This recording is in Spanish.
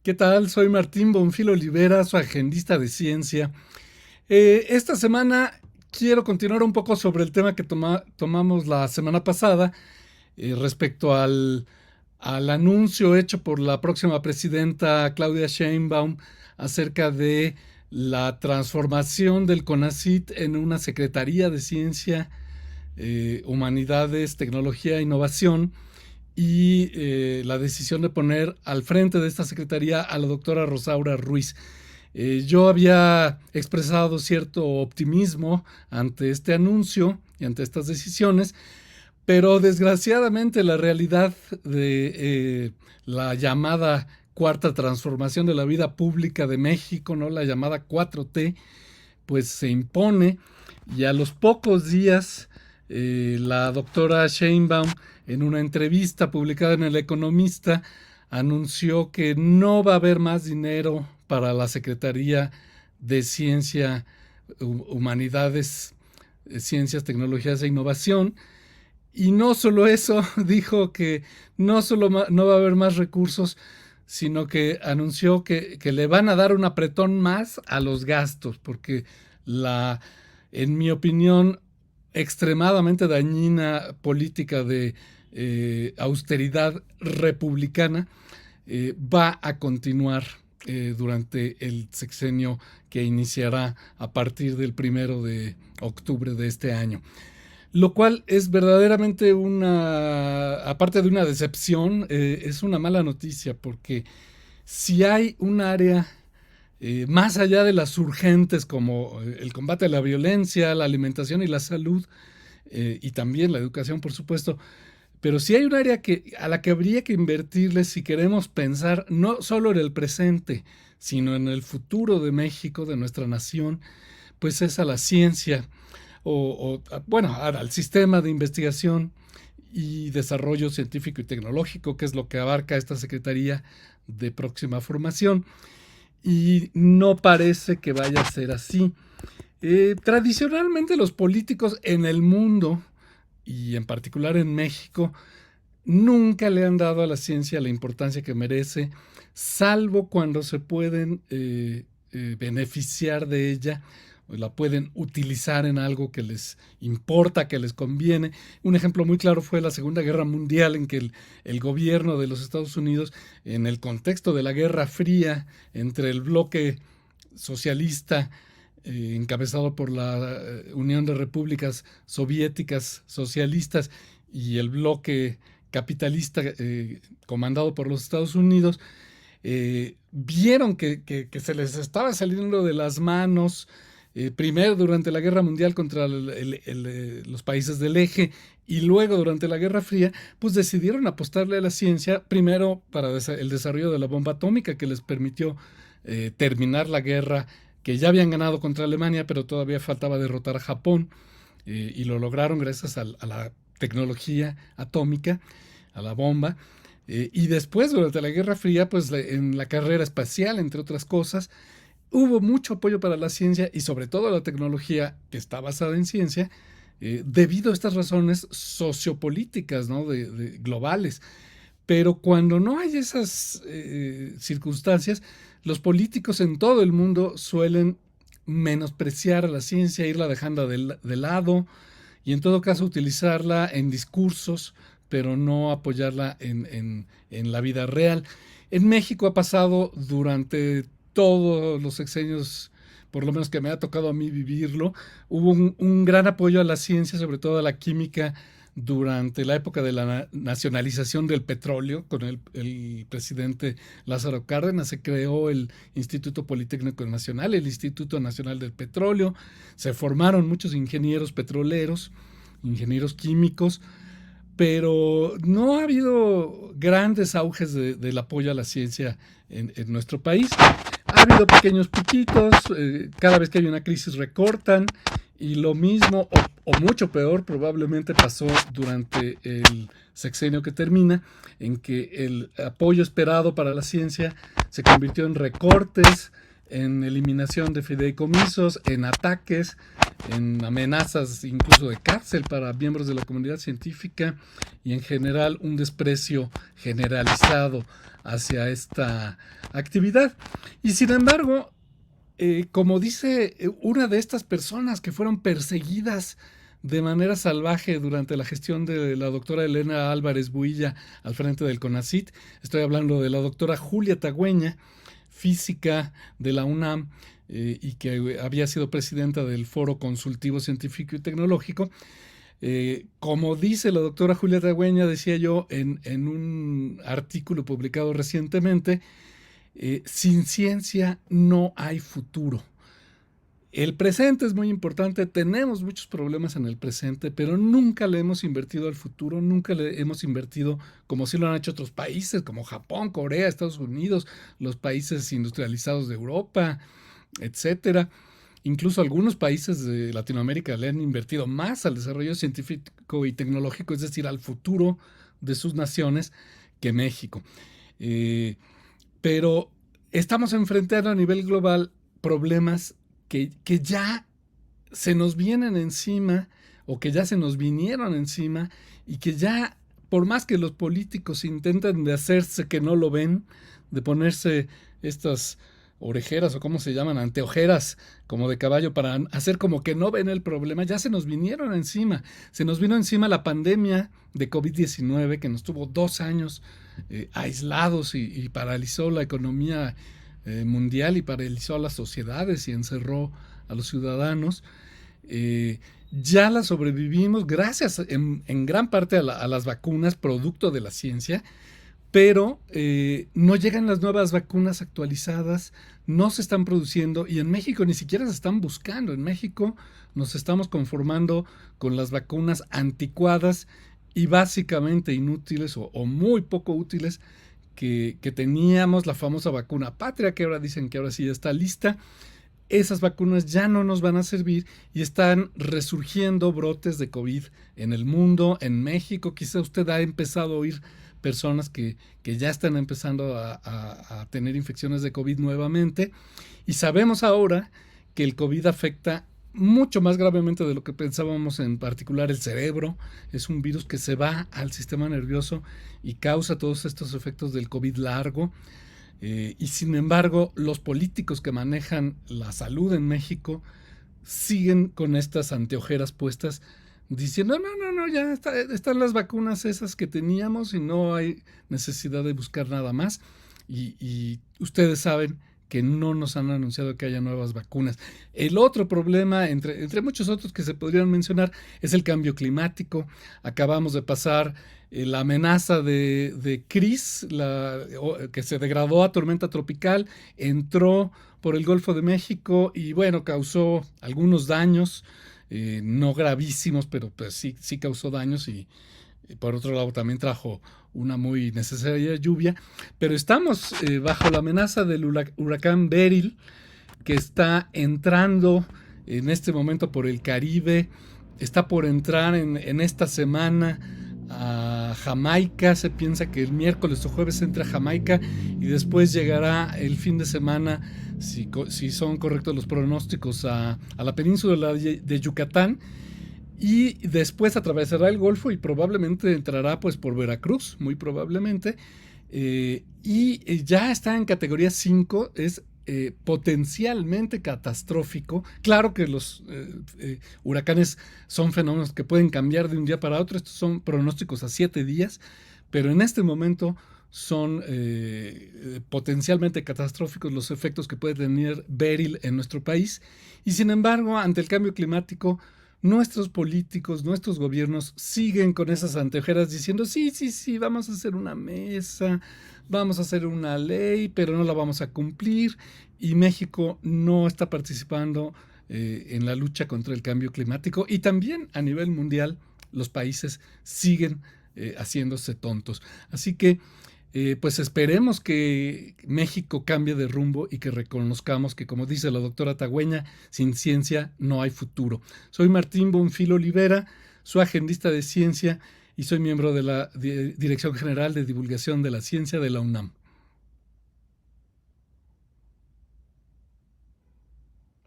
¿Qué tal? Soy Martín Bonfil Olivera, su agendista de ciencia. Esta semana quiero continuar un poco sobre el tema que tomamos la semana pasada respecto al anuncio hecho por la próxima presidenta Claudia Sheinbaum acerca de la transformación del CONACYT en una Secretaría de Ciencia, Humanidades, Tecnología e Innovación y la decisión de poner al frente de esta secretaría a la doctora Rosaura Ruiz. Yo había expresado cierto optimismo ante este anuncio y ante estas decisiones, pero desgraciadamente la realidad de la llamada cuarta transformación de la vida pública de México, ¿no? La llamada 4T, pues se impone y a los pocos días la doctora Sheinbaum en una entrevista publicada en El Economista anunció que no va a haber más dinero para la Secretaría de Ciencia, Humanidades, Ciencias, Tecnologías e Innovación. Y no solo eso, dijo que no solo no va a haber más recursos, sino que anunció que le van a dar un apretón más a los gastos, porque en mi opinión, extremadamente dañina política de austeridad republicana va a continuar durante el sexenio que iniciará a partir del 1 de octubre de este año. Lo cual es verdaderamente aparte de una decepción, es una mala noticia, porque si hay un área más allá de las urgentes como el combate a la violencia, la alimentación y la salud, y también la educación, por supuesto, pero si hay un área a la que habría que invertirle si queremos pensar no solo en el presente, sino en el futuro de México, de nuestra nación, pues es a la ciencia, bueno, al sistema de investigación y desarrollo científico y tecnológico, que es lo que abarca esta Secretaría de próxima formación. Y no parece que vaya a ser así. Tradicionalmente los políticos en el mundo, y en particular en México, nunca le han dado a la ciencia la importancia que merece, salvo cuando se pueden beneficiar de ella, o la pueden utilizar en algo que les importa, que les conviene. Un ejemplo muy claro fue la Segunda Guerra Mundial, en que el gobierno de los Estados Unidos, en el contexto de la Guerra Fría, entre el bloque socialista encabezado por la Unión de Repúblicas Soviéticas Socialistas y el bloque capitalista comandado por los Estados Unidos, vieron que se les estaba saliendo de las manos, primero durante la Guerra Mundial contra los países del eje y luego durante la Guerra Fría, pues decidieron apostarle a la ciencia, primero para el desarrollo de la bomba atómica que les permitió terminar la guerra que ya habían ganado contra Alemania, pero todavía faltaba derrotar a Japón, y lo lograron gracias a la tecnología atómica, a la bomba. Y después, durante la Guerra Fría, pues en la carrera espacial, entre otras cosas, hubo mucho apoyo para la ciencia y sobre todo la tecnología que está basada en ciencia, debido a estas razones sociopolíticas, ¿no? Globales. Pero cuando no hay esas circunstancias, los políticos en todo el mundo suelen menospreciar a la ciencia, irla dejando de lado y en todo caso utilizarla en discursos, pero no apoyarla en la vida real. En México ha pasado durante todos los sexenios, por lo menos que me ha tocado a mí vivirlo, hubo un gran apoyo a la ciencia, sobre todo a la química, durante la época de la nacionalización del petróleo. Con el presidente Lázaro Cárdenas se creó el Instituto Politécnico Nacional, el Instituto Nacional del Petróleo, se formaron muchos ingenieros petroleros, ingenieros químicos, pero no ha habido grandes auges del apoyo a la ciencia en nuestro país. Ha habido pequeños piquitos, cada vez que hay una crisis recortan, y lo mismo o mucho peor probablemente pasó durante el sexenio que termina, en que el apoyo esperado para la ciencia se convirtió en recortes, en eliminación de fideicomisos, en ataques, en amenazas incluso de cárcel para miembros de la comunidad científica y en general un desprecio generalizado hacia esta actividad. Y sin embargo, como dice una de estas personas que fueron perseguidas de manera salvaje durante la gestión de la doctora Elena Álvarez Builla al frente del CONACYT, estoy hablando de la doctora Julia Tagüeña, física de la UNAM, y que había sido presidenta del Foro Consultivo Científico y Tecnológico. Como dice la doctora Julia Tagüeña, decía yo en un artículo publicado recientemente, sin ciencia no hay futuro. El presente es muy importante, tenemos muchos problemas en el presente, pero nunca le hemos invertido al futuro, nunca le hemos invertido como sí lo han hecho otros países, como Japón, Corea, Estados Unidos, los países industrializados de Europa, etcétera. Incluso algunos países de Latinoamérica le han invertido más al desarrollo científico y tecnológico, es decir, al futuro de sus naciones, que México. Pero estamos enfrentando a nivel global problemas que ya se nos vienen encima o que ya se nos vinieron encima y que ya, por más que los políticos intentan de hacerse que no lo ven, de ponerse estas orejeras o cómo se llaman, anteojeras como de caballo para hacer como que no ven el problema, ya se nos vinieron encima. Se nos vino encima la pandemia de COVID-19 que nos tuvo 2 años aislados y paralizó la economía mundial y paralizó a las sociedades y encerró a los ciudadanos. Ya la sobrevivimos gracias en gran parte a las vacunas, producto de la ciencia, pero no llegan las nuevas vacunas actualizadas, no se están produciendo y en México ni siquiera se están buscando. En México nos estamos conformando con las vacunas anticuadas y básicamente inútiles o muy poco útiles que teníamos, la famosa vacuna patria, que ahora dicen que ahora sí ya está lista. Esas vacunas ya no nos van a servir y están resurgiendo brotes de COVID en el mundo, en México. Quizá usted ha empezado a oír personas que ya están empezando a tener infecciones de COVID nuevamente. Y sabemos ahora que el COVID afecta mucho más gravemente de lo que pensábamos, en particular el cerebro. Es un virus que se va al sistema nervioso y causa todos estos efectos del COVID largo. Y sin embargo, los políticos que manejan la salud en México siguen con estas anteojeras puestas, diciendo, no, ya están las vacunas esas que teníamos y no hay necesidad de buscar nada más. Y ustedes saben que no nos han anunciado que haya nuevas vacunas. El otro problema, entre muchos otros que se podrían mencionar, es el cambio climático. Acabamos de pasar la amenaza de Chris, que se degradó a tormenta tropical, entró por el Golfo de México y bueno, causó algunos daños, no gravísimos, pero pues sí causó daños y por otro lado también trajo una muy necesaria lluvia, pero estamos bajo la amenaza del huracán Beryl, que está entrando en este momento por el Caribe, está por entrar en esta semana a Jamaica. Se piensa que el miércoles o jueves entra a Jamaica y después llegará el fin de semana, si son correctos los pronósticos, a la península de Yucatán. Y después atravesará el Golfo y probablemente entrará pues por Veracruz, muy probablemente. Y ya está en categoría 5, es potencialmente catastrófico. Claro que los huracanes son fenómenos que pueden cambiar de un día para otro. Estos son pronósticos a 7 días, pero en este momento son potencialmente catastróficos los efectos que puede tener Beryl en nuestro país. Y sin embargo, ante el cambio climático, nuestros políticos, nuestros gobiernos siguen con esas anteojeras diciendo sí, vamos a hacer una mesa, vamos a hacer una ley, pero no la vamos a cumplir. Y México no está participando en la lucha contra el cambio climático. Y también a nivel mundial los países siguen haciéndose tontos. Así que pues esperemos que México cambie de rumbo y que reconozcamos que, como dice la doctora Tagüeña, sin ciencia no hay futuro. Soy Martín Bonfil Olivera, su agendista de ciencia, y soy miembro de la Dirección General de Divulgación de la Ciencia de la UNAM.